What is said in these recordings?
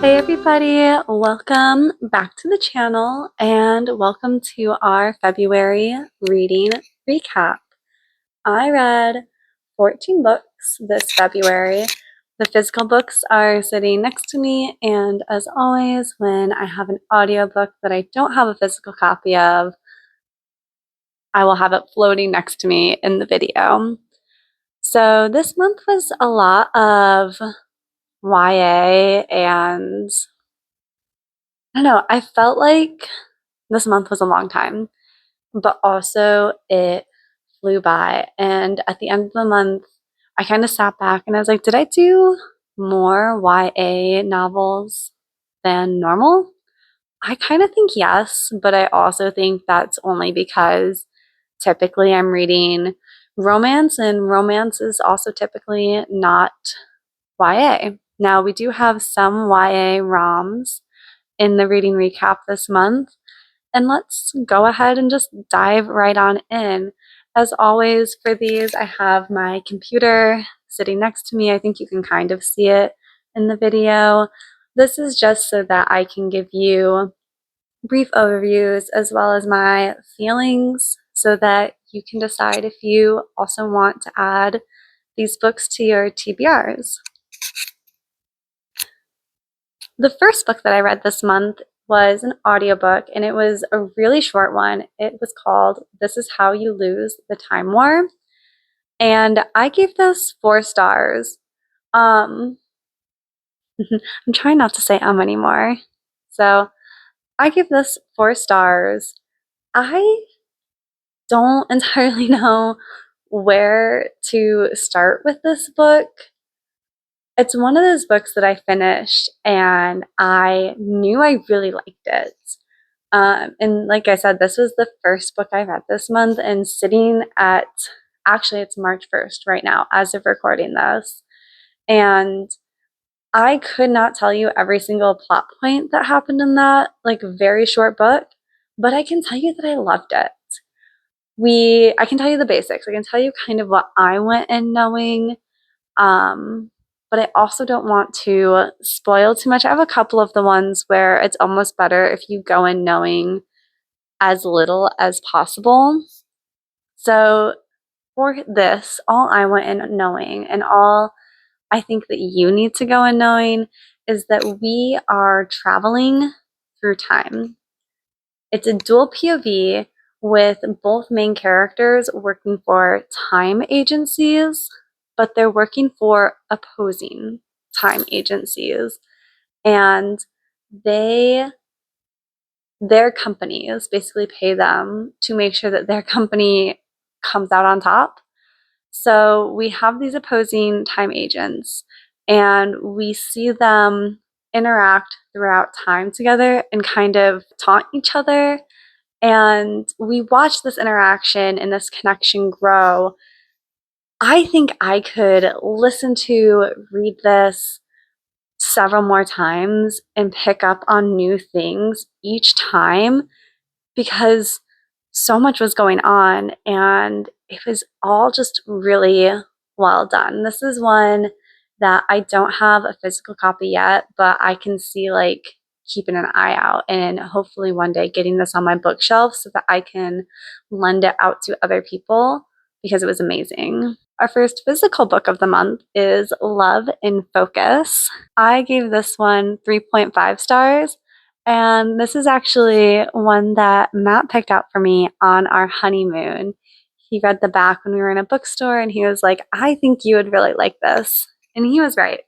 Hey everybody, welcome back to the channel and welcome to our February reading recap. I read 14 books this February. The physical books are sitting next to me, and as always, when I have an audiobook that I don't have a physical copy of, I will have it floating next to me in the video. So this month was a lot of YA, and I don't know, I felt like this month was a long time, but also it flew by. And at the end of the month, I kind of sat back and I was like, did I do more YA novels than normal? I kind of think yes, but I also think that's only because typically I'm reading romance, and romance is also typically not YA. Now, we do have some YA roms in the reading recap this month, and let's go ahead and just dive right on in. As always, for these, I have my computer sitting next to me. I think you can kind of see it in the video. This is just so that I can give you brief overviews as well as my feelings so that you can decide if you also want to add these books to your TBRs. The first book that I read this month was an audiobook, and it was a really short one. It was called This Is How You Lose the Time War, and I gave this 4 stars. I'm trying not to say anymore. So I give this 4 stars. I don't entirely know where to start with this book. It's one of those books that I finished and I knew I really liked it. And like I said, this was the first book I read this month, and sitting at, actually it's March 1st right now as of recording this. And I could not tell you every single plot point that happened in that like very short book, but I can tell you that I loved it. I can tell you the basics. I can tell you kind of what I went in knowing. But I also don't want to spoil too much. I have a couple of the ones where it's almost better if you go in knowing as little as possible. So for this, all I went in knowing, and all I think that you need to go in knowing, is that we are traveling through time. It's a dual POV with both main characters working for time agencies, but they're working for opposing time agencies. And their companies basically pay them to make sure that their company comes out on top. So we have these opposing time agents, and we see them interact throughout time together and kind of taunt each other. And we watch this interaction and this connection grow. I think I could read this several more times and pick up on new things each time, because so much was going on and it was all just really well done. This is one that I don't have a physical copy yet, but I can see like keeping an eye out and hopefully one day getting this on my bookshelf so that I can lend it out to other people, because it was amazing. Our first physical book of the month is Love in Focus. I gave this one 3.5 stars. And this is actually one that Matt picked out for me on our honeymoon. He read the back when we were in a bookstore and he was like, I think you would really like this. And he was right.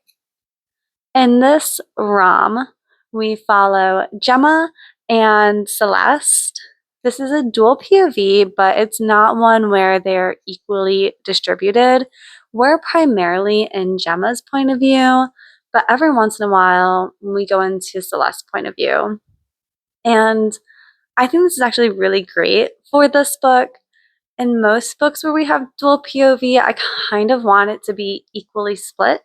In this rom, we follow Gemma and Celeste. This is a dual POV, but it's not one where they're equally distributed. We're primarily in Gemma's point of view, but every once in a while we go into Celeste's point of view. And I think this is actually really great for this book. In most books where we have dual POV, I kind of want it to be equally split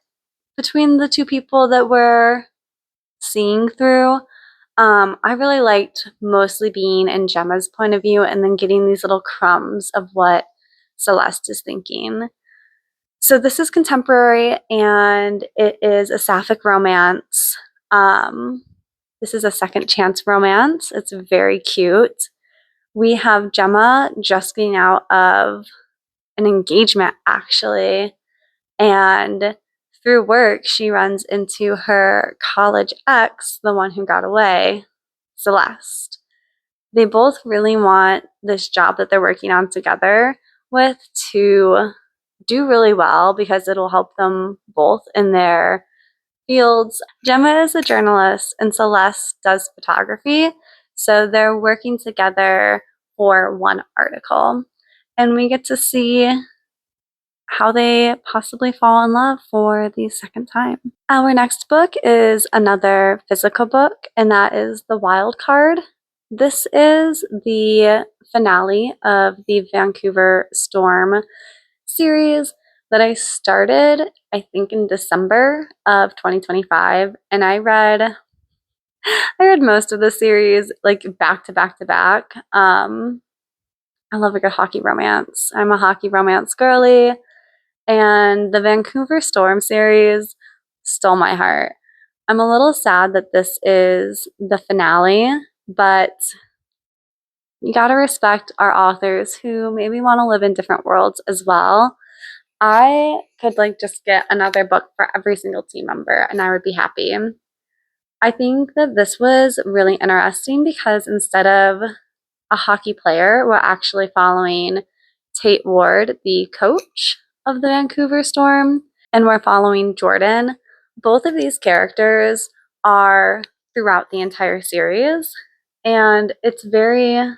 between the two people that we're seeing through. I really liked mostly being in Gemma's point of view and then getting these little crumbs of what Celeste is thinking. So this is contemporary and it is a sapphic romance. This is a second chance romance. It's very cute. We have Gemma just getting out of an engagement, actually, and through work, she runs into her college ex, the one who got away, Celeste. They both really want this job that they're working on together with to do really well because it'll help them both in their fields. Gemma is a journalist and Celeste does photography. So they're working together for one article. And we get to see how they possibly fall in love for the second time. Our next book is another physical book, and that is The Wild Card. This is the finale of the Vancouver Storm series that I started, I think, in December of 2025, and I read most of the series like back to back to back. I love a good hockey romance. I'm a hockey romance girly, and the Vancouver Storm series stole my heart. I'm a little sad that this is the finale, but you gotta respect our authors who maybe want to live in different worlds as well. I could like just get another book for every single team member and I would be happy. I think that this was really interesting because instead of a hockey player, we're actually following Tate Ward, the coach of the Vancouver Storm, and we're following Jordan. Both of these characters are throughout the entire series, and it's very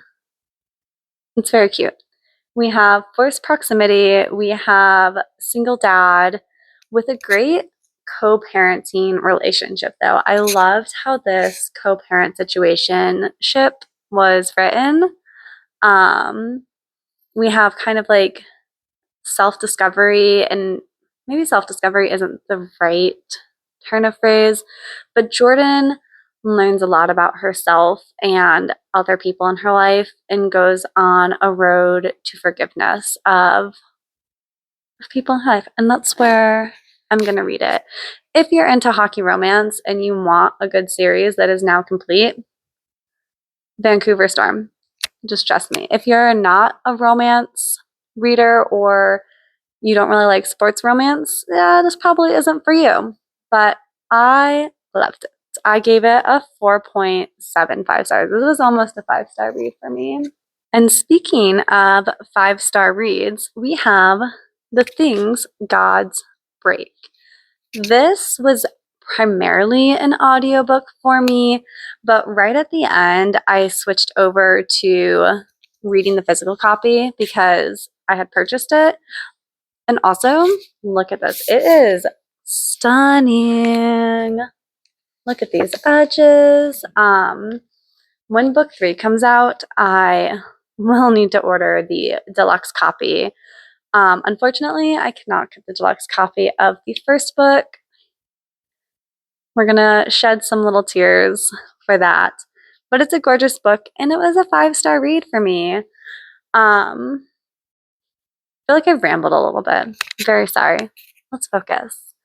cute. We have forced proximity, we have single dad with a great co-parenting relationship though. I loved how this co-parent situation ship was written. We have kind of like self-discovery, and maybe self-discovery isn't the right turn of phrase, but Jordan learns a lot about herself and other people in her life and goes on a road to forgiveness of people in her life. And that's where I'm going to read it. If you're into hockey romance and you want a good series that is now complete, Vancouver Storm. Just trust me. If you're not a romance reader or you don't really like sports romance, yeah, this probably isn't for you. But I loved it. I gave it a 4.75 stars. This was almost a 5-star read for me. And speaking of 5-star reads, we have The Things Gods Break. This was primarily an audiobook for me, but right at the end, I switched over to reading the physical copy because I had purchased it. And also, look at this. It is stunning. Look at these edges. When book 3 comes out, I will need to order the deluxe copy. Unfortunately, I cannot get the deluxe copy of the first book. We're gonna shed some little tears for that. But it's a gorgeous book, and it was a 5-star read for me. I feel like I've rambled a little bit. Very sorry. Let's focus.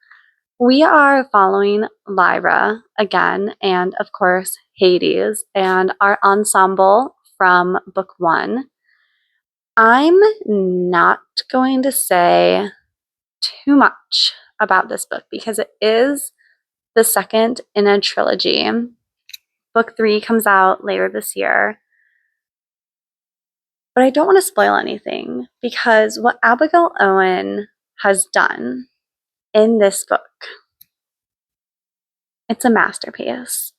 We are following Lyra again, and of course, Hades, and our ensemble from book 1. I'm not going to say too much about this book because it is the second in a trilogy. Book 3 comes out later this year. But I don't want to spoil anything because what Abigail Owen has done in this book, it's a masterpiece.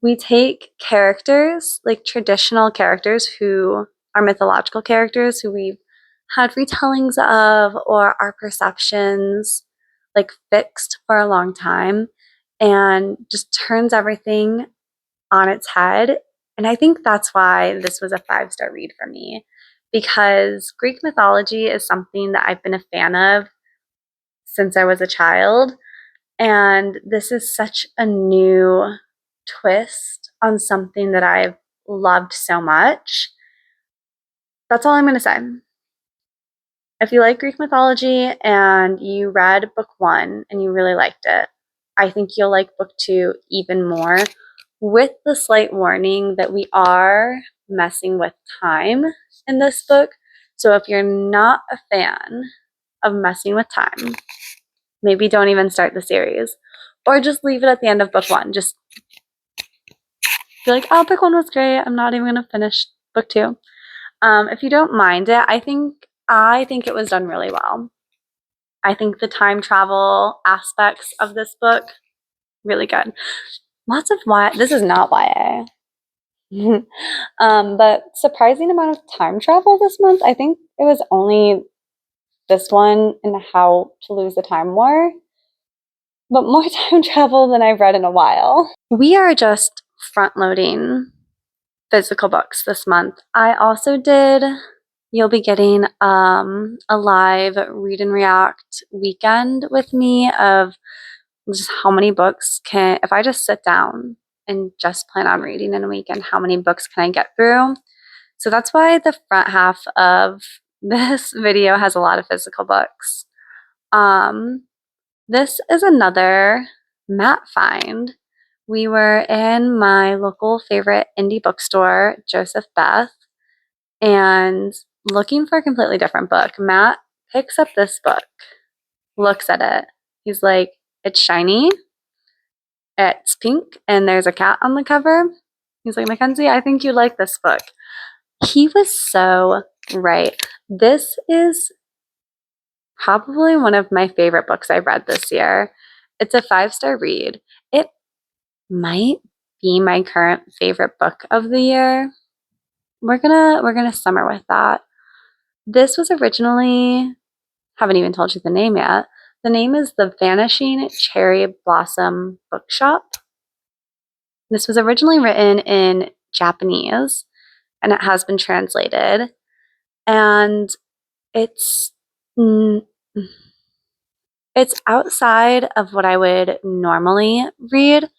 We take characters, like traditional characters who are mythological characters who we've had retellings of or our perceptions like fixed for a long time, and just turns everything on its head. And I think that's why this was a 5-star read for me, because Greek mythology is something that I've been a fan of since I was a child. And this is such a new twist on something that I've loved so much. That's all I'm going to say. If you like Greek mythology and you read book 1 and you really liked it, I think you'll like book 2 even more, with the slight warning that we are messing with time in this book. So if you're not a fan of messing with time, maybe don't even start the series, or just leave it at the end of book 1. Just be like, oh, book 1 was great, I'm not even gonna finish book 2. If you don't mind it, I think it was done really well. I think the time travel aspects of this book, really good. Lots of this is not YA. But surprising amount of time travel this month. I think it was only this one in How to Lose the Time War, but more time travel than I've read in a while. We are just front loading physical books this month. I also did, you'll be getting a live read and react weekend with me of just how many books if I just sit down and just plan on reading in a weekend, how many books can I get through? So that's why the front half of this video has a lot of physical books. This is another Matt find. We were in my local favorite indie bookstore, Joseph Beth, and looking for a completely different book. Matt picks up this book, looks at it. He's like, it's shiny, it's pink, and there's a cat on the cover. He's like, Mackenzie, I think you like this book. He was so right. This is probably one of my favorite books I've read this year. It's a 5-star read. It might be my current favorite book of the year. We're gonna summer with that. This was originally, haven't even told you the name yet. The name is The Vanishing Cherry Blossom Bookshop. This was originally written in Japanese, and it has been translated. And it's outside of what I would normally read.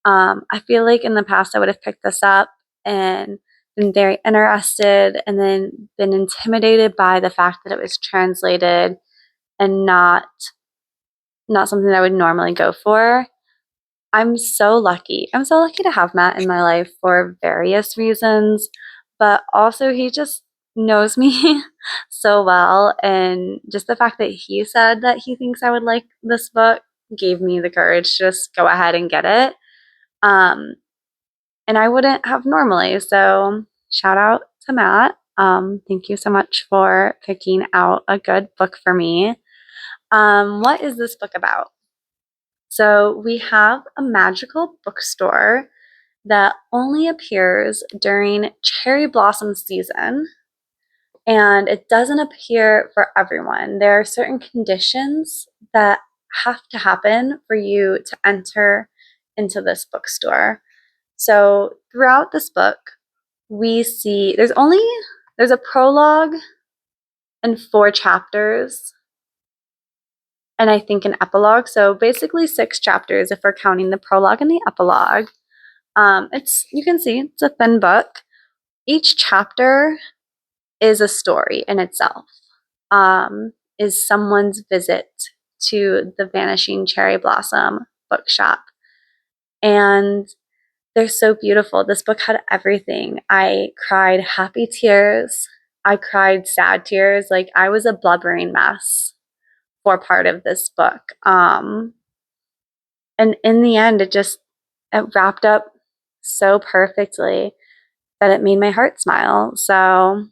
I feel like in the past I would have picked this up and been very interested, and then been intimidated by the fact that it was translated and not something that I would normally go for. I'm so lucky. I'm so lucky to have Matt in my life for various reasons, but also he just knows me so well, and just the fact that he said that he thinks I would like this book gave me the courage to just go ahead and get it. And I wouldn't have normally, so shout out to Matt. Thank you so much for picking out a good book for me. What is this book about? So we have a magical bookstore that only appears during cherry blossom season, and it doesn't appear for everyone. There are certain conditions that have to happen for you to enter into this bookstore. So throughout this book, we see there's a prologue and 4 chapters, and I think an epilogue. So basically 6 chapters if we're counting the prologue and the epilogue. You can see it's a thin book. Each chapter is a story in itself. Is someone's visit to the Vanishing Cherry Blossom bookshop. And they're so beautiful. This book had everything. I cried happy tears. I cried sad tears. Like, I was a blubbering mess for part of this book. And in the end, it wrapped up so perfectly that it made my heart smile. So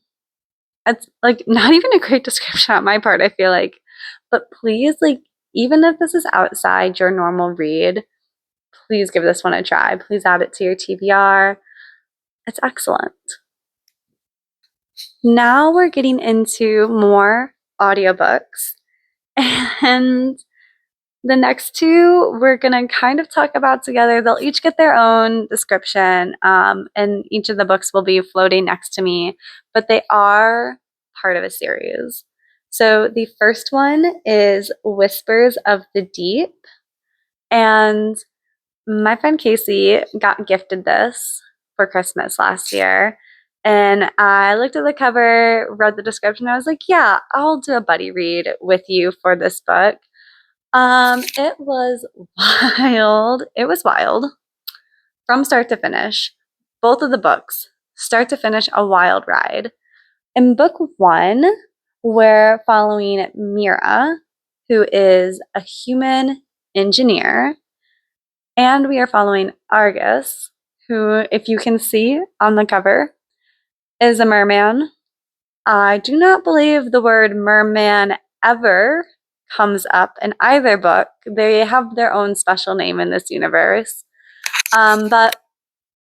it's like not even a great description on my part, I feel like. But please, like, even if this is outside your normal read, please give this one a try. Please add it to your TBR. It's excellent. Now we're getting into more audiobooks. And the next 2 we're going to kind of talk about together. They'll each get their own description, and each of the books will be floating next to me, but they are part of a series. So the first one is Whispers of the Deep, and my friend Casey got gifted this for Christmas last year, and I looked at the cover, read the description, and I was like, yeah, I'll do a buddy read with you for this book. It was wild. It was wild from start to finish. Both of the books, start to finish, a wild ride. In book one, we're following Mira, who is a human engineer, and we are following Argus, who, if you can see on the cover, is a merman. I do not believe the word merman ever comes up in either book. They have their own special name in this universe. But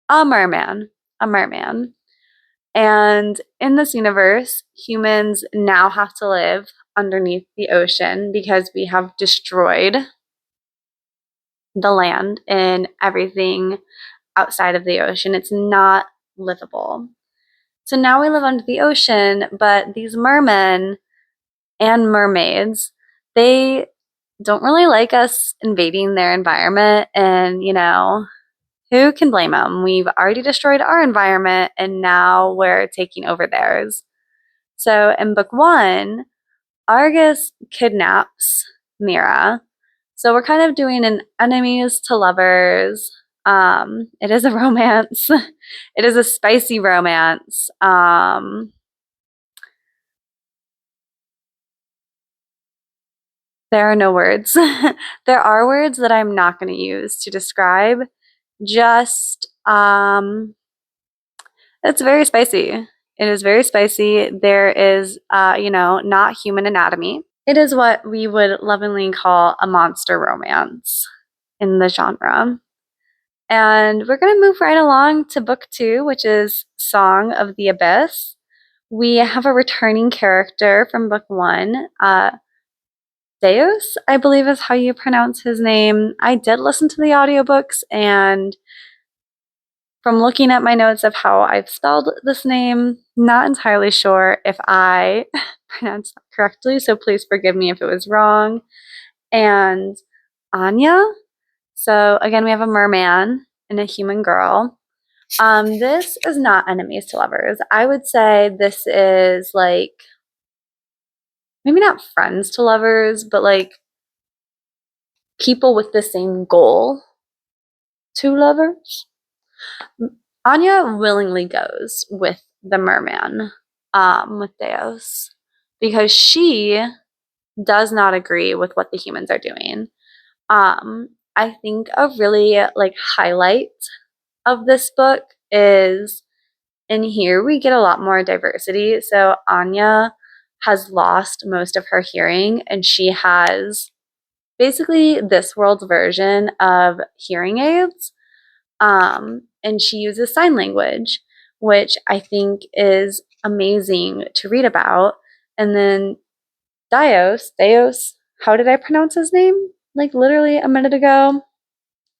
a merman, a merman. And in this universe, humans now have to live underneath the ocean because we have destroyed the land and everything outside of the ocean. It's not livable. So now we live under the ocean, but these mermen and mermaids, they don't really like us invading their environment. And, who can blame them? We've already destroyed our environment and now we're taking over theirs. So in book one, Argus kidnaps Mira. So we're kind of doing an enemies to lovers. It is a romance. It is a spicy romance. There are no words. There are words that I'm not going to use to describe. Just, it's very spicy. It is very spicy. There is, not human anatomy. It is what we would lovingly call a monster romance in the genre. And we're going to move right along to book two, which is Song of the Abyss. We have a returning character from book one, Deus, I believe is how you pronounce his name. I did listen to the audiobooks, and from looking at my notes of how I've spelled this name, not entirely sure if I pronounced that correctly, so please forgive me if it was wrong. And Anya. So again, we have a merman and a human girl. This is not enemies to lovers. I would say this is like, maybe not friends to lovers, but like people with the same goal to lovers. Anya willingly goes with the merman, with Deus, because she does not agree with what the humans are doing. I think a really like highlight of this book is in here we get a lot more diversity. So Anya has lost most of her hearing, and she has basically this world's version of hearing aids. And she uses sign language, which I think is amazing to read about. And then Deus, how did I pronounce his name? Like literally a minute ago.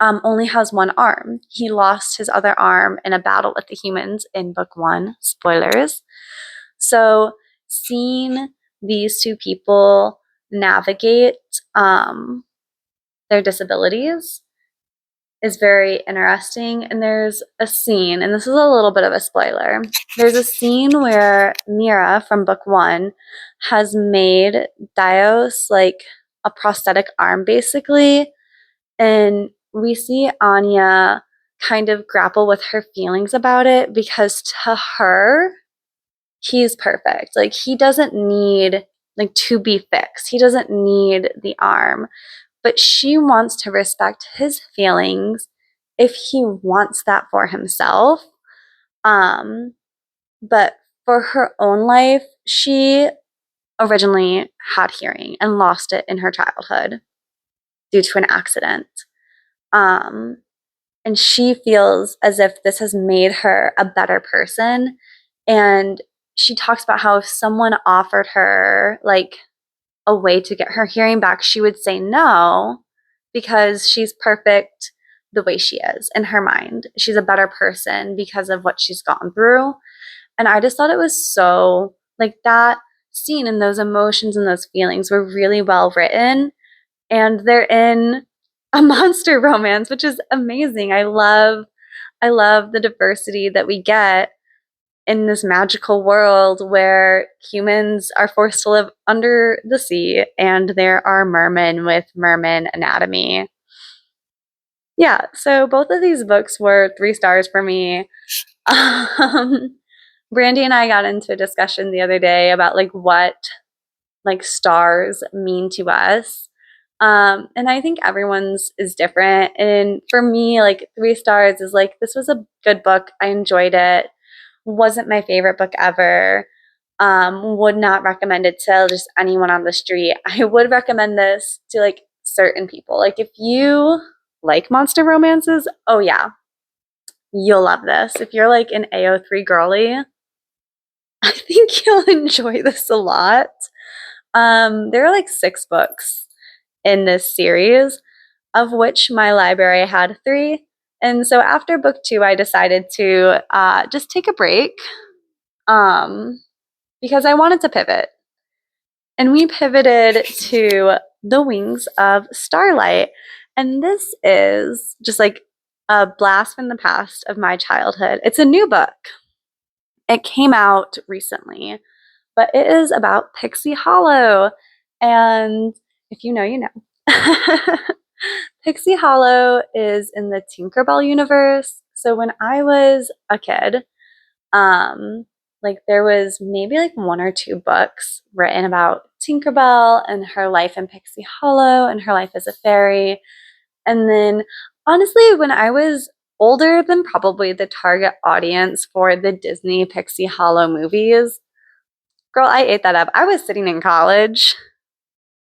Only has one arm. He lost his other arm in a battle with the humans in book one. Spoilers. So seeing these two people navigate their disabilities is very interesting. And there's a scene, and this is a little bit of a spoiler. There's a scene where Mira from book one has made Dios like a prosthetic arm, basically. And we see Anya kind of grapple with her feelings about it because to her, he's perfect. Like he doesn't need like to be fixed. He doesn't need the arm. But she wants to respect his feelings if he wants that for himself. But for her own life, she originally had hearing and lost it in her childhood due to an accident. And she feels as if this has made her a better person. And she talks about how if someone offered her like a way to get her hearing back, she would say no because she's perfect the way she is in her mind. She's a better person because of what she's gone through. And I just thought it was so like that scene and those emotions and those feelings were really well written. And they're in a monster romance, which is amazing. I love the diversity that we get in this magical world where humans are forced to live under the sea and there are mermen with merman anatomy. Yeah, so both of these books were 3 stars for me. Brandy and I got into a discussion the other day about like what like stars mean to us. And I think everyone's is different. And for me, like 3 stars is like, this was a good book. I enjoyed it. Wasn't my favorite book ever. Would not recommend it to just anyone on the street. I would recommend this to like certain people. Like if you like monster romances, oh yeah, you'll love this. If you're like an AO3 girly, I think you'll enjoy this a lot. There are like 6 books in this series, of which my library had 3. And so after book 2, I decided to just take a break because I wanted to pivot. And we pivoted to The Wings of Starlight. And this is just like a blast from the past of my childhood. It's a new book. It came out recently, but it is about Pixie Hollow. And if you know, you know. Pixie Hollow is in the Tinkerbell universe. So when I was a kid, like there was maybe like 1 or 2 books written about Tinkerbell and her life in Pixie Hollow and her life as a fairy. And then honestly, when I was older than probably the target audience for the Disney Pixie Hollow movies, girl, I ate that up. I was sitting in college.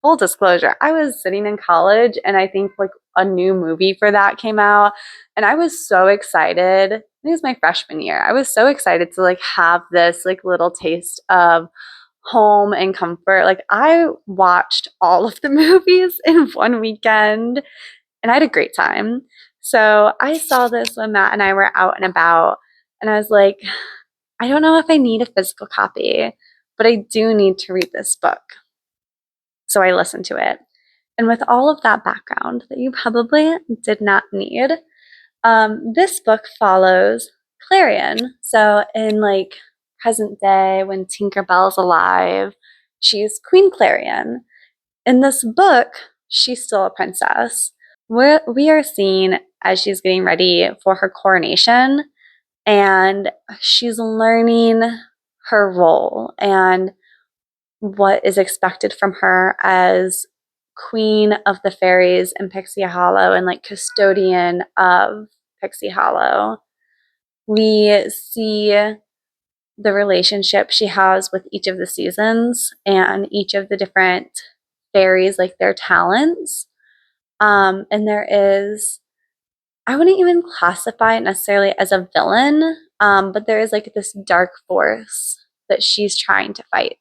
Full disclosure, I was sitting in college and I think like a new movie for that came out and I was so excited. I think it was my freshman year. I was so excited to like have this like little taste of home and comfort. Like I watched all of the movies in one weekend and I had a great time. So I saw this when Matt and I were out and about and I was like, I don't know if I need a physical copy, but I do need to read this book. So I listened to it. And with all of that background that you probably did not need, this book follows Clarion. So in like present day, when Tinkerbell's alive, she's Queen Clarion. In this book, she's still a princess. We are seen as she's getting ready for her coronation, and she's learning her role and what is expected from her as queen of the fairies in Pixie Hollow and like custodian of Pixie Hollow. We see the relationship she has with each of the seasons and each of the different fairies, like their talents. And there is, I wouldn't even classify it necessarily as a villain, but there is like this dark force that she's trying to fight.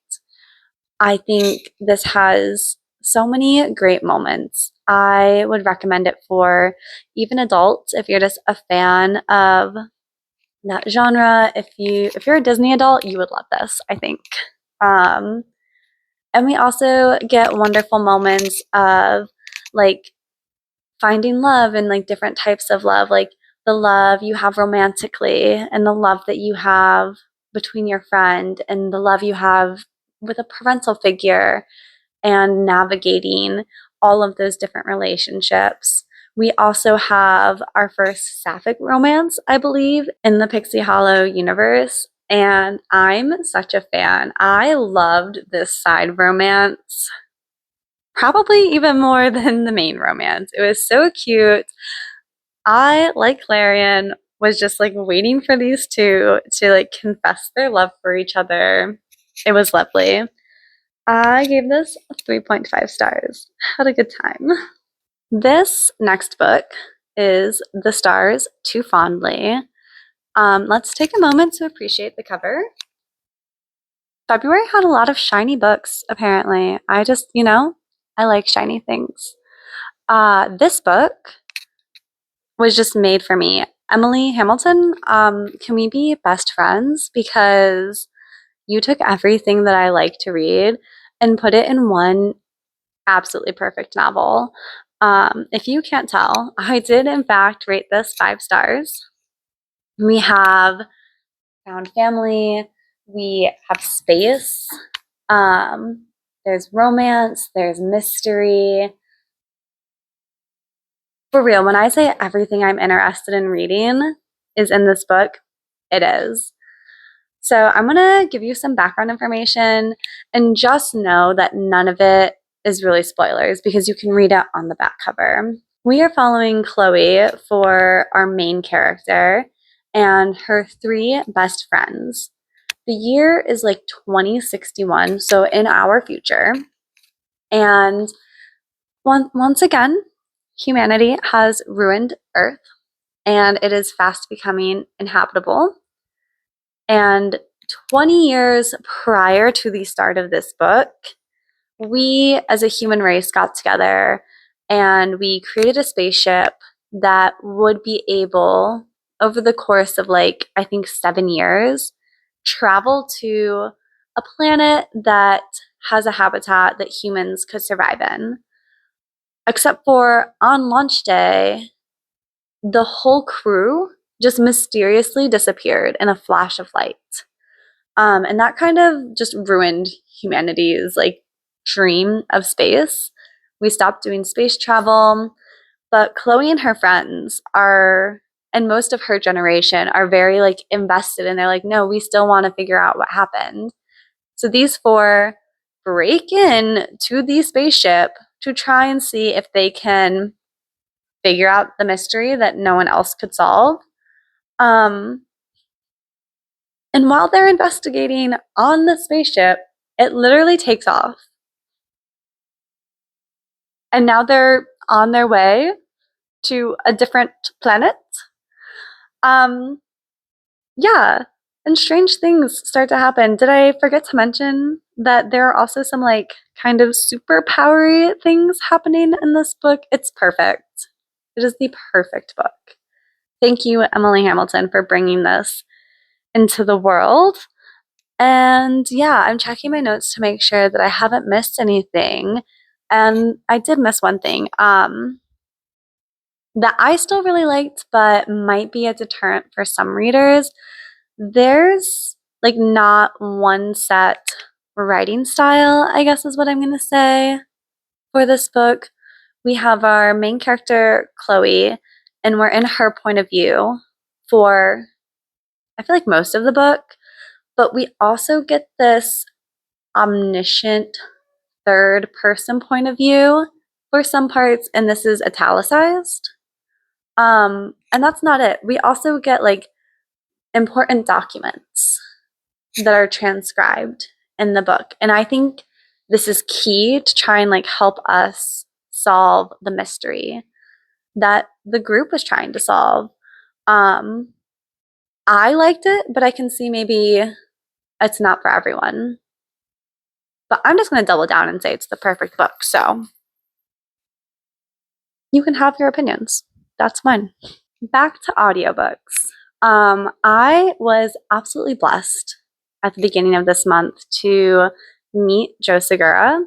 I think this has so many great moments. I would recommend it for even adults if you're just a fan of that genre. If you're a Disney adult, you would love this, I think. Um, and we also get wonderful moments of like finding love and like different types of love, like the love you have romantically and the love that you have between your friend and the love you have with a parental figure and navigating all of those different relationships. We also have our first sapphic romance, I believe, in the Pixie Hollow universe. And I'm such a fan. I loved this side romance probably even more than the main romance. It was so cute. I, like Clarion, was just like waiting for these two to like confess their love for each other. It was lovely. I gave this 3.5 stars. Had a good time. This next book is The Stars Too Fondly. Let's take a moment to appreciate the cover. February had a lot of shiny books, apparently. I just, I like shiny things. This book was just made for me. Emily Hamilton, can we be best friends? Because you took everything that I like to read and put it in one absolutely perfect novel. If you can't tell, I did in fact rate this 5 stars. We have found family, we have space, there's romance, there's mystery. For real, when I say everything I'm interested in reading is in this book, it is. So I'm going to give you some background information and just know that none of it is really spoilers because you can read it on the back cover. We are following Chloe for our main character and her 3 best friends. The year is like 2061, so in our future. And once again, humanity has ruined Earth and it is fast becoming inhabitable. And 20 years prior to the start of this book, we as a human race got together and we created a spaceship that would be able, over the course of like, I think 7 years, travel to a planet that has a habitat that humans could survive in. Except for on launch day, the whole crew just mysteriously disappeared in a flash of light. And that kind of just ruined humanity's like dream of space. We stopped doing space travel, but Chloe and her friends are, and most of her generation are very like invested, and they're like, no, we still want to figure out what happened. So these 4 break in to the spaceship to try and see if they can figure out the mystery that no one else could solve. And while they're investigating on the spaceship, it literally takes off. And now they're on their way to a different planet. Yeah, and strange things start to happen. Did I forget to mention that there are also some like kind of super powery things happening in this book? It's perfect. It is the perfect book. Thank you, Emily Hamilton, for bringing this into the world. And yeah, I'm checking my notes to make sure that I haven't missed anything. And I did miss one thing that I still really liked, but might be a deterrent for some readers. There's like not one set writing style, I guess is what I'm going to say for this book. We have our main character, Chloe, and we're in her point of view for, I feel like, most of the book. But we also get this omniscient third person point of view for some parts, and this is italicized. And that's not it. We also get like important documents that are transcribed in the book. And I think this is key to try and like help us solve the mystery that the group was trying to solve. I liked it, but I can see maybe it's not for everyone. But I'm just going to double down and say it's the perfect book. So you can have your opinions. That's fine. Back to audiobooks. I was absolutely blessed at the beginning of this month to meet Jo Segura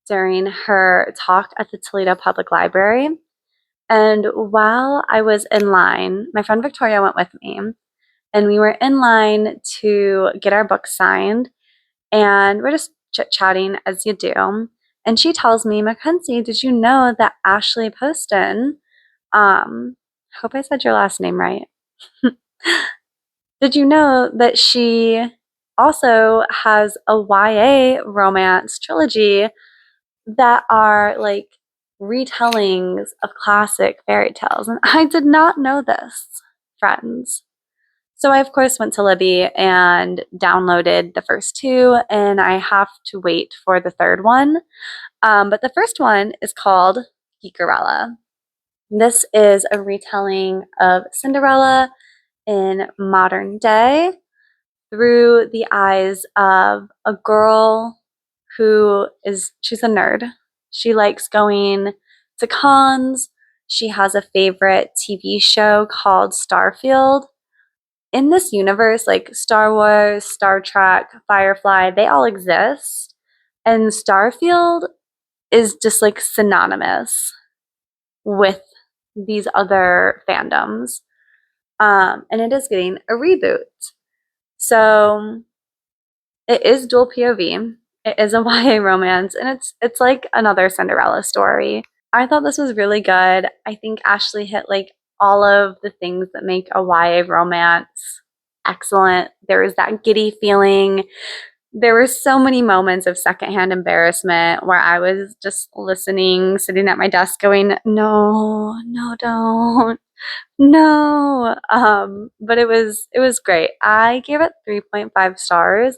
during her talk at the Toledo Public Library. And while I was in line, my friend Victoria went with me, and we were in line to get our book signed, and we're just chit-chatting as you do. And she tells me, Mackenzie, did you know that Ashley Poston, hope I said your last name right. Did you know that she also has a YA romance trilogy that are like retellings of classic fairy tales? And I did not know this, friends. So I, of course, went to Libby and downloaded the first 2, and I have to wait for the third one. But the first one is called Geekerella. This is a retelling of Cinderella in modern day through the eyes of a girl she's a nerd. She likes going to cons. She has a favorite TV show called Starfield. In this universe, like Star Wars, Star Trek, Firefly, they all exist. And Starfield is just like synonymous with these other fandoms. And it is getting a reboot. So it is dual POV. It is a YA romance, and it's like another Cinderella story. I thought this was really good. I think Ashley hit like all of the things that make a YA romance excellent. There was that giddy feeling. There were so many moments of secondhand embarrassment where I was just listening, sitting at my desk going, no, no, don't. No. But it was great. I gave it 3.5 stars.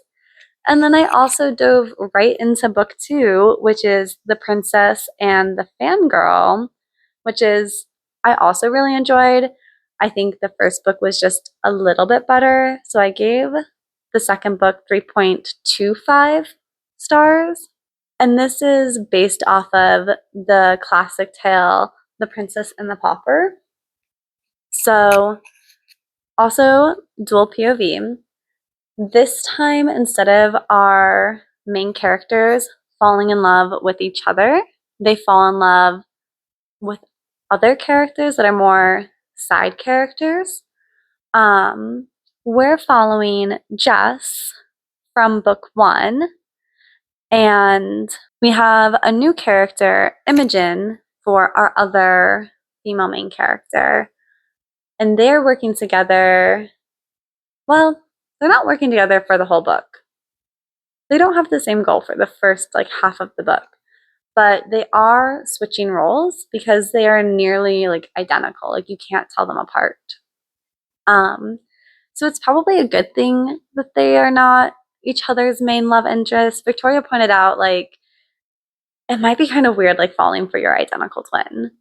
And then I also dove right into book 2, which is The Princess and the Fangirl, which is I also really enjoyed. I think the first book was just a little bit better, so I gave the second book 3.25 stars. And this is based off of the classic tale, The Princess and the Pauper. So, also dual POV. This time, instead of our main characters falling in love with each other, they fall in love with other characters that are more side characters. We're following Jess from book 1, and we have a new character, Imogen, for our other female main character. And they're working together. Well, they're not working together for the whole book. They don't have the same goal for the first like half of the book, but they are switching roles because they are nearly like identical. Like you can't tell them apart. So it's probably a good thing that they are not each other's main love interest. Victoria pointed out like it might be kind of weird like falling for your identical twin.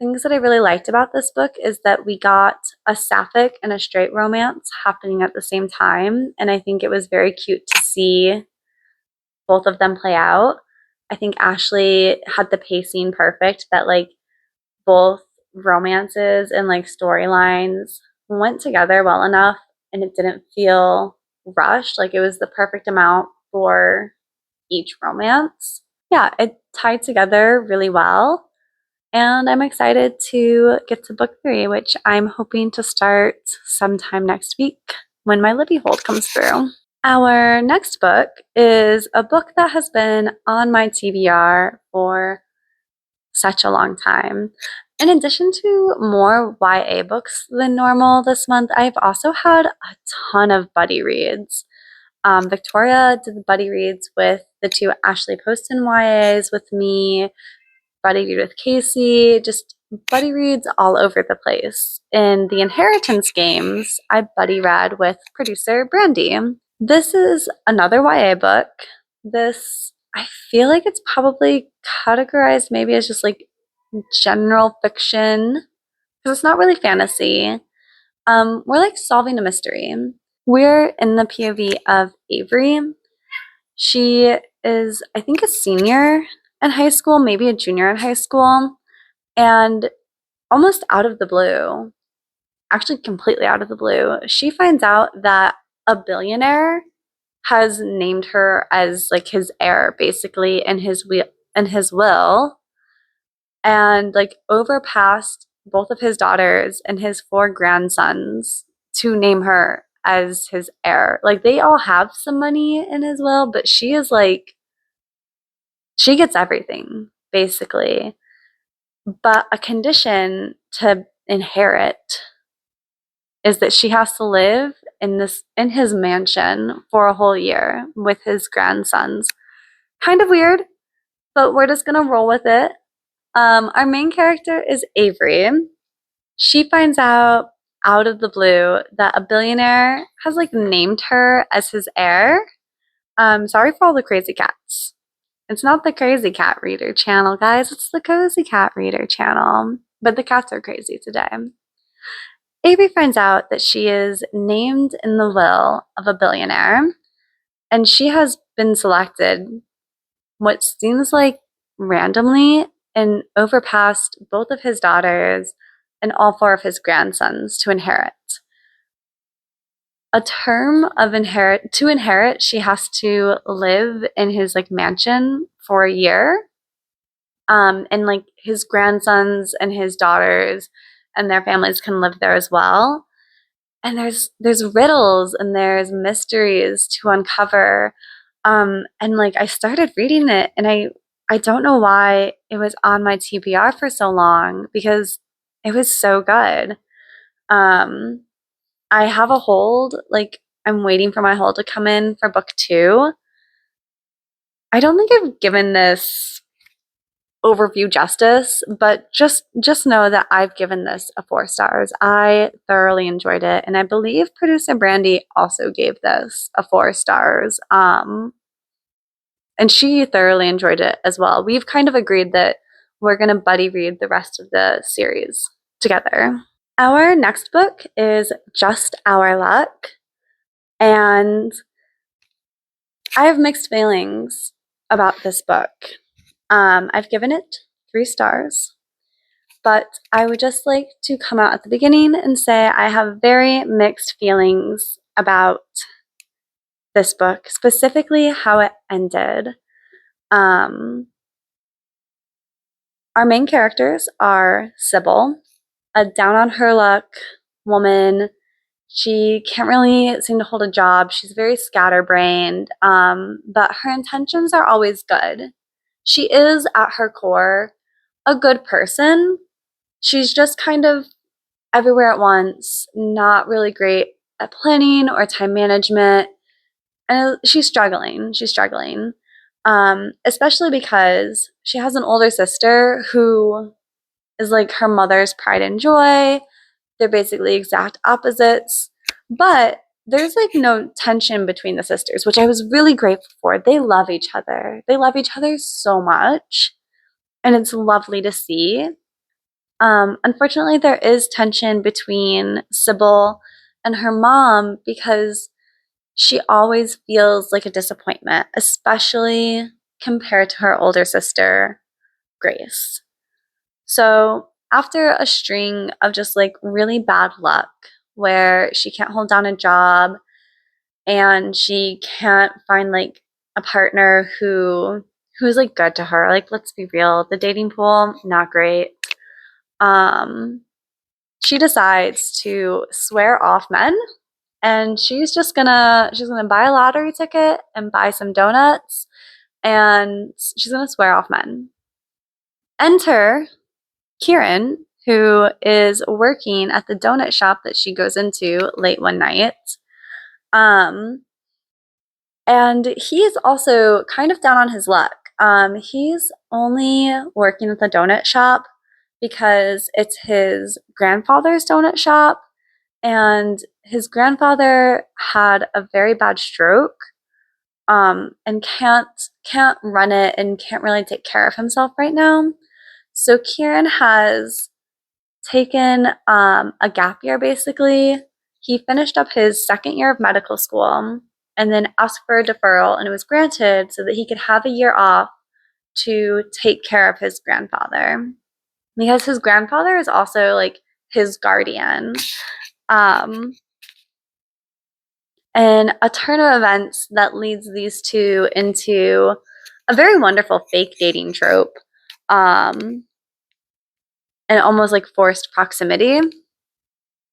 Things that I really liked about this book is that we got a sapphic and a straight romance happening at the same time, and I think it was very cute to see both of them play out. I think Ashley had the pacing perfect that like both romances and like storylines went together well enough and it didn't feel rushed. Like it was the perfect amount for each romance. Yeah, it tied together really well. And I'm excited to get to book 3, which I'm hoping to start sometime next week when my Libby hold comes through. Our next book is a book that has been on my TBR for such a long time. In addition to more YA books than normal this month, I've also had a ton of buddy reads. Victoria did the buddy reads with the 2 Ashley Poston YAs with me, buddy read with Casey, just buddy reads all over the place. In the Inheritance games, I buddy read with producer Brandy. This is another YA book. This, I feel like it's probably categorized maybe as just like general fiction, because it's not really fantasy. We're like solving a mystery. We're in the POV of Avery. She is, I think, a senior in high school, maybe a junior in high school, and almost out of the blue, actually completely out of the blue, she finds out that a billionaire has named her as like his heir basically in his will, and like overpassed both of his daughters and his 4 grandsons to name her as his heir. Like they all have some money in his will, but she is like she gets everything basically. But a condition to inherit is that she has to live in his mansion for a whole year with his grandsons. Kind of weird, but we're just gonna roll with it. Our main character is Avery. She finds out of the blue that a billionaire has like named her as his heir. Sorry for all the crazy cats. It's not the Crazy Cat Reader channel, guys. It's the Cozy Cat Reader channel. But the cats are crazy today. Avery finds out that she is named in the will of a billionaire, and she has been selected, what seems like randomly, and overpassed both of his daughters and all 4 of his grandsons to inherit. A term of to inherit, she has to live in his like mansion for a year. And like his grandsons and his daughters and their families can live there as well. and there's riddles and there's mysteries to uncover. And like I started reading it, and I don't know why it was on my TBR for so long because it was so good. Um, I have a hold, like I'm waiting for my hold to come in for book 2. I don't think I've given this overview justice, but just know that I've given this a 4 stars. I thoroughly enjoyed it, and I believe producer Brandy also gave this a 4 stars. And she thoroughly enjoyed it as well. We've kind of agreed that we're going to buddy read the rest of the series together. Our next book is Just Our Luck, and I have mixed feelings about this book. I've given it 3 stars, but I would just like to come out at the beginning and say I have very mixed feelings about this book, specifically how it ended. Our main characters are Sybil, a down on her luck woman. She can't really seem to hold a job. She's very scatterbrained, but her intentions are always good. She is, at her core, a good person. She's just kind of everywhere at once, not really great at planning or time management. And she's struggling. She's struggling. Especially because she has an older sister who is like her mother's pride and joy. They're basically exact opposites, but there's like no tension between the sisters, which I was really grateful for. They love each other. They love each other so much, and it's lovely to see. Unfortunately, there is tension between Sybil and her mom because she always feels like a disappointment, especially compared to her older sister, Grace. So after a string of just like really bad luck where she can't hold down a job and she can't find like a partner who's like good to her, like let's be real, the dating pool not great. She decides to swear off men, and she's gonna buy a lottery ticket and buy some donuts, and she's gonna swear off men. Enter Kieran, who is working at the donut shop that she goes into late one night. Um, and he is also kind of down on his luck. He's only working at the donut shop because it's his grandfather's donut shop, and his grandfather had a very bad stroke, and can't run it and can't really take care of himself right now. So Kieran has taken a gap year basically. He finished up his second year of medical school and then asked for a deferral, and it was granted so that he could have a year off to take care of his grandfather, because his grandfather is also like his guardian. Um, and a turn of events that leads these two into a very wonderful fake dating trope, and almost like forced proximity.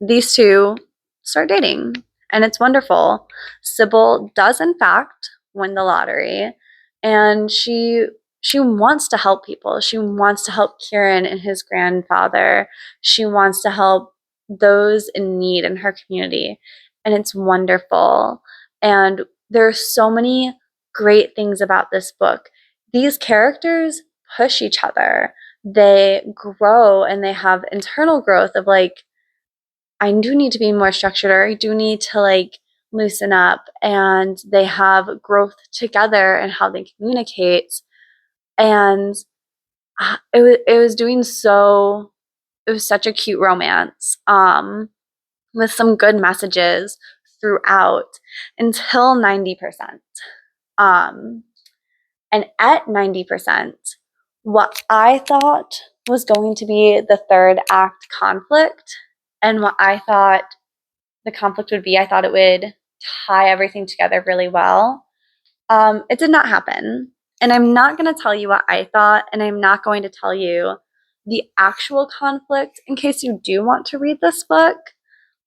These two start dating, and it's wonderful. Sybil does in fact win the lottery, and she wants to help people. She wants to help Kieran and his grandfather. She wants to help those in need in her community, and it's wonderful. And there are so many great things about this book. These characters push each other. They grow, and they have internal growth of like, I do need to be more structured, or I do need to like loosen up. And they have growth together and how they communicate. And it was such a cute romance, with some good messages throughout until 90%. Um, and at 90%, what I thought was going to be the third act conflict, and what I thought the conflict would be, I thought it would tie everything together really well. It did not happen. And I'm not going to tell you what I thought, and I'm not going to tell you the actual conflict in case you do want to read this book.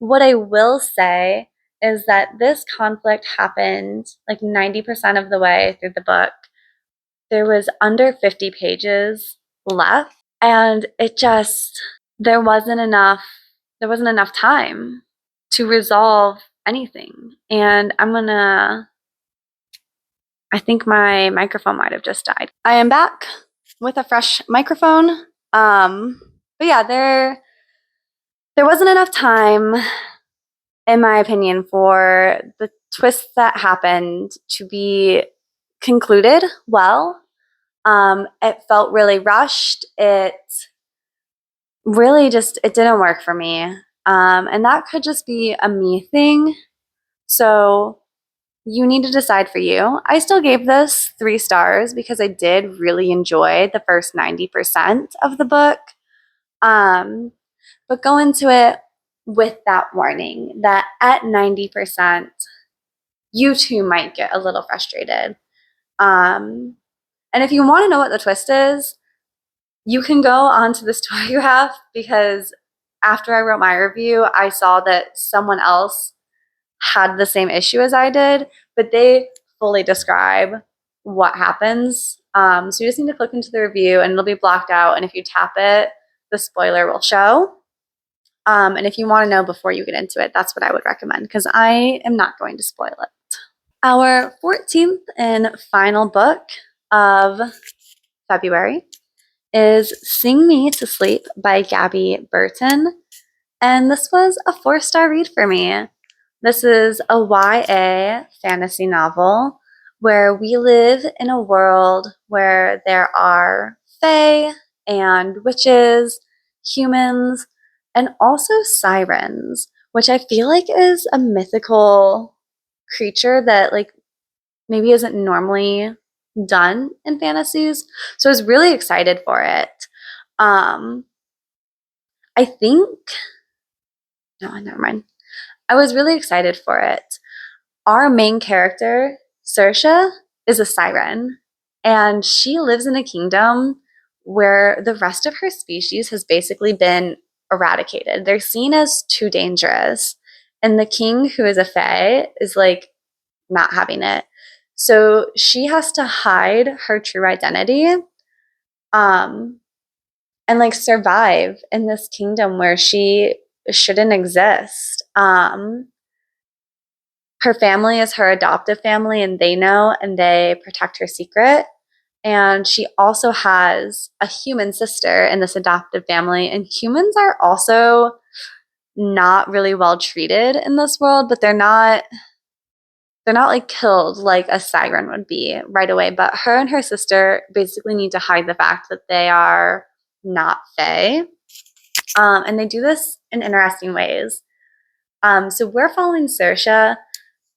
What I will say is that this conflict happened like 90% of the way through the book. There was under 50 pages left, and there wasn't enough time to resolve anything. And I think my microphone might have just died. I am back with a fresh microphone. But yeah, there wasn't enough time, in my opinion, for the twist that happened to be concluded well. It felt really rushed. It didn't work for me. And that could just be a me thing. So you need to decide for you. I still gave this 3 stars because I did really enjoy the first 90% of the book. But go into it with that warning that at 90%, you too might get a little frustrated. And if you want to know what the twist is, you can go onto the StoryGraph, because after I wrote my review, I saw that someone else had the same issue as I did, but they fully describe what happens. So you just need to click into the review and it'll be blocked out. And if you tap it, the spoiler will show. And if you want to know before you get into it, that's what I would recommend, because I am not going to spoil it. Our 14th and final book of February is Sing Me to Sleep by Gabby Burton. And this was a 4-star read for me. This is a YA fantasy novel where we live in a world where there are fae and witches, humans, and also sirens, which I feel like is a mythical creature that like maybe isn't normally done in fantasies. So I was really excited for it. I think, no, never mind. I was really excited for it. Our main character, Saoirse, is a siren, and she lives in a kingdom where the rest of her species has basically been eradicated. They're seen as too dangerous, and the king, who is a fae, is like not having it. So she has to hide her true identity, and like survive in this kingdom where she shouldn't exist. Her family is her adoptive family, and they know, and they protect her secret. And she also has a human sister in this adoptive family, and humans are also not really well treated in this world, but they're not like killed like a siren would be right away. But her and her sister basically need to hide the fact that they are not fae. And they do this in interesting ways. So we're following Saoirse,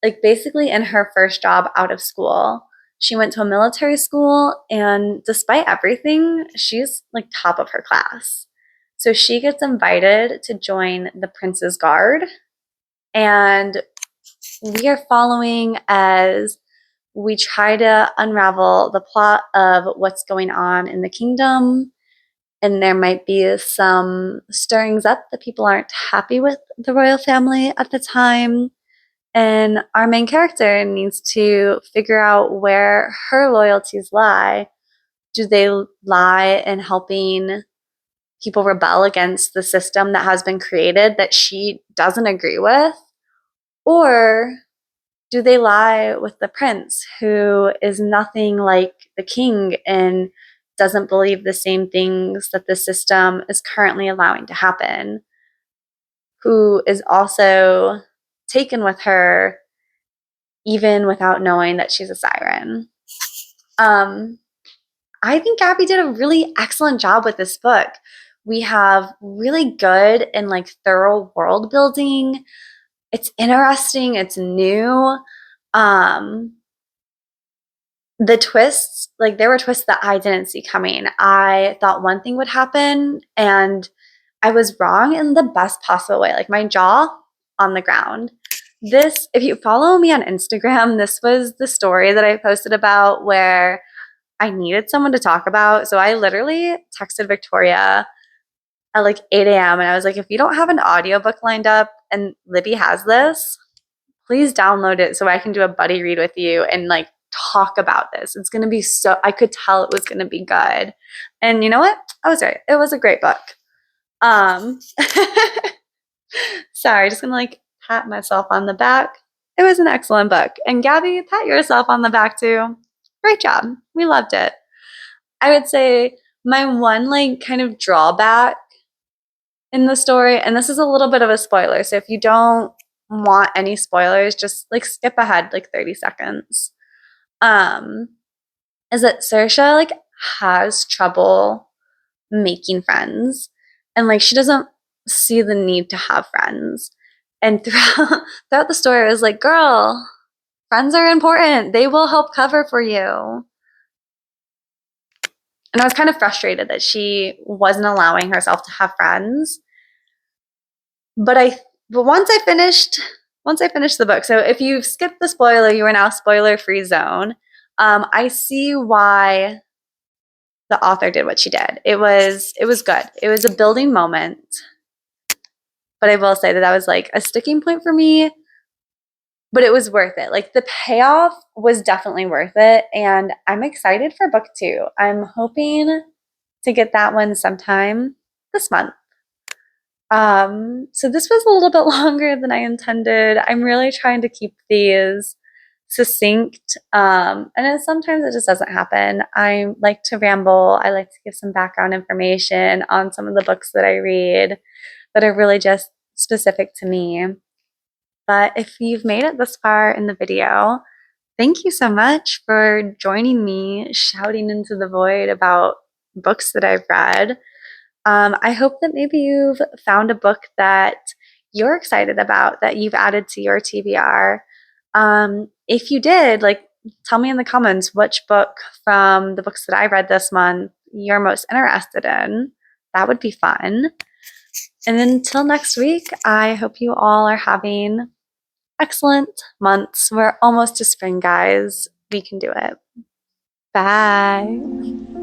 like basically in her first job out of school. She went to a military school, and despite everything, she's like top of her class. So she gets invited to join the Prince's Guard, and we are following as we try to unravel the plot of what's going on in the kingdom. And there might be some stirrings up that people aren't happy with the royal family at the time. And our main character needs to figure out where her loyalties lie. Do they lie in helping people rebel against the system that has been created that she doesn't agree with? Or do they lie with the prince, who is nothing like the king and doesn't believe the same things that the system is currently allowing to happen, who is also taken with her even without knowing that she's a siren? I think Gabby did a really excellent job with this book. We have really good and like thorough world building. It's interesting, it's new. The twists, like there were twists that I didn't see coming. I thought one thing would happen and I was wrong in the best possible way, like my jaw on the ground. This, if you follow me on Instagram, this was the story that I posted about where I needed someone to talk about. So I literally texted Victoria at like 8 a.m. and I was like, if you don't have an audiobook lined up and Libby has this, please download it so I can do a buddy read with you and like talk about this. It's going to be so, I could tell it was going to be good. And you know what? I was right. It was a great book. Sorry, just going to like pat myself on the back. It was an excellent book. And Gabby, pat yourself on the back too. Great job. We loved it. I would say my one like kind of drawback in the story, and this is a little bit of a spoiler, so if you don't want any spoilers, just like skip ahead like 30 seconds. Is that Saoirse like has trouble making friends, and like she doesn't see the need to have friends. And throughout the story, I was like, girl, friends are important. They will help cover for you. And I was kind of frustrated that she wasn't allowing herself to have friends. But once I finished the book, so if you've skipped the spoiler, you are now spoiler-free zone. I see why the author did what she did. It was good. It was a building moment. But I will say that was like a sticking point for me. But it was worth it. Like the payoff was definitely worth it. And I'm excited for book 2. I'm hoping to get that one sometime this month. So this was a little bit longer than I intended. I'm really trying to keep these succinct. And sometimes it just doesn't happen. I like to ramble. I like to give some background information on some of the books that I read that are really just specific to me. But if you've made it this far in the video, thank you so much for joining me shouting into the void about books that I've read. I hope that maybe you've found a book that you're excited about that you've added to your TBR. If you did, like, tell me in the comments which book from the books that I read this month you're most interested in. That would be fun. And until next week, I hope you all are having excellent months. We're almost to spring, guys. We can do it. Bye.